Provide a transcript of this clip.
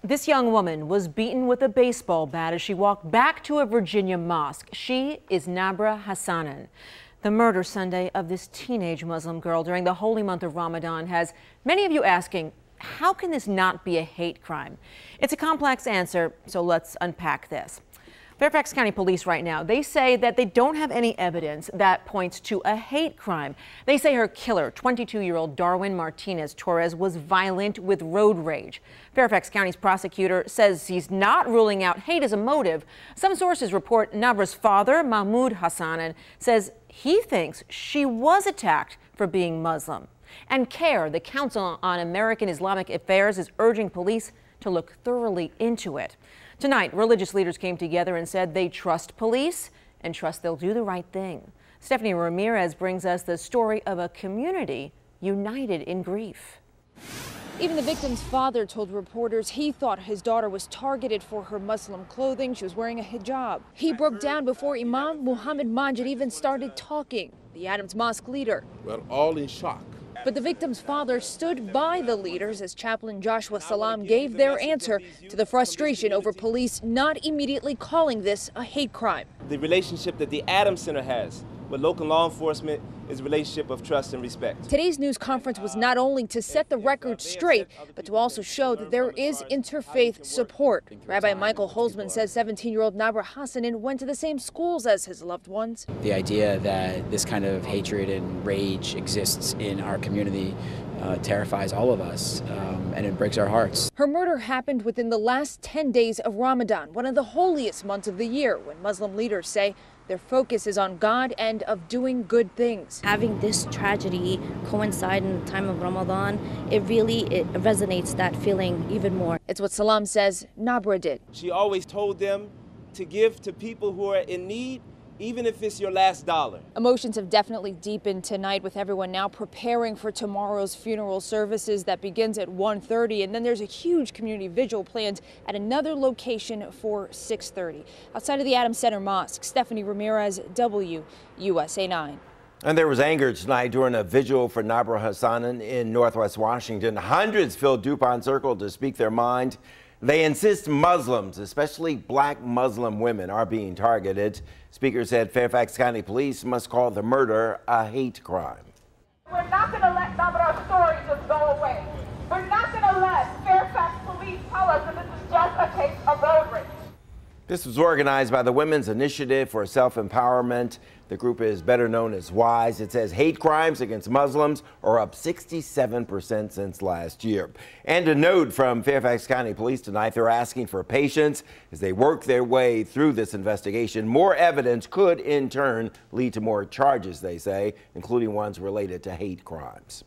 This young woman was beaten with a baseball bat as she walked back to a Virginia mosque. She is Nabra Hassanen. The murder Sunday of this teenage Muslim girl during the holy month of Ramadan has many of you asking, how can this not be a hate crime? It's a complex answer, so let's unpack this. Fairfax County Police right now, they say that they don't have any evidence that points to a hate crime. They say her killer, 22-year-old Darwin Martinez Torres, was violent with road rage. Fairfax County's prosecutor says he's not ruling out hate as a motive. Some sources report Nabra's father, Nabra Hassanen, says he thinks she was attacked for being Muslim. And CARE, the Council on American Islamic Affairs, is urging police to look thoroughly into it. Tonight, religious leaders came together and said they trust police and trust they'll do the right thing. Stephanie Ramirez brings us the story of a community united in grief. Even the victim's father told reporters he thought his daughter was targeted for her Muslim clothing. She was wearing a hijab. He broke down before Imam Muhammad Majid even started talking, the Adams Mosque leader. We're all in shock. But the victim's father stood by the leaders as Chaplain Joshua Salam gave their answer to the frustration over police not immediately calling this a hate crime. The relationship that the Adams Center has with local law enforcement is a relationship of trust and respect. Today's news conference was not only to set the record straight, but to also show that there is interfaith support. Rabbi Michael Holzman says 17-year-old Nabra Hassanen went to the same schools as his loved ones. The idea that this kind of hatred and rage exists in our community terrifies all of us, and it breaks our hearts. Her murder happened within the last 10 days of Ramadan, one of the holiest months of the year, when Muslim leaders say their focus is on God and of doing good things. Having this tragedy coincide in the time of Ramadan, it resonates that feeling even more. It's what Salam says Nabra did. She always told them to give to people who are in need, even if it's your last dollar. Emotions have definitely deepened tonight, with everyone now preparing for tomorrow's funeral services that begins at 1:30, and then there's a huge community vigil planned at another location for 6:30. Outside of the Adams Center Mosque, Stephanie Ramirez, WUSA 9. And there was anger tonight during a vigil for Nabra Hassanen in Northwest Washington. Hundreds filled DuPont Circle to speak their mind. They insist Muslims, especially black Muslim women, are being targeted. Speaker said Fairfax County Police must call the murder a hate crime. We're not going to let Nabra's story just go away. We're not going to let Fairfax Police tell us that this is just a case of road rage. This was organized by the Women's Initiative for Self-Empowerment. The group is better known as WISE. It says hate crimes against Muslims are up 67% since last year. And a note from Fairfax County Police tonight, they're asking for patience as they work their way through this investigation. More evidence could in turn lead to more charges, they say, including ones related to hate crimes.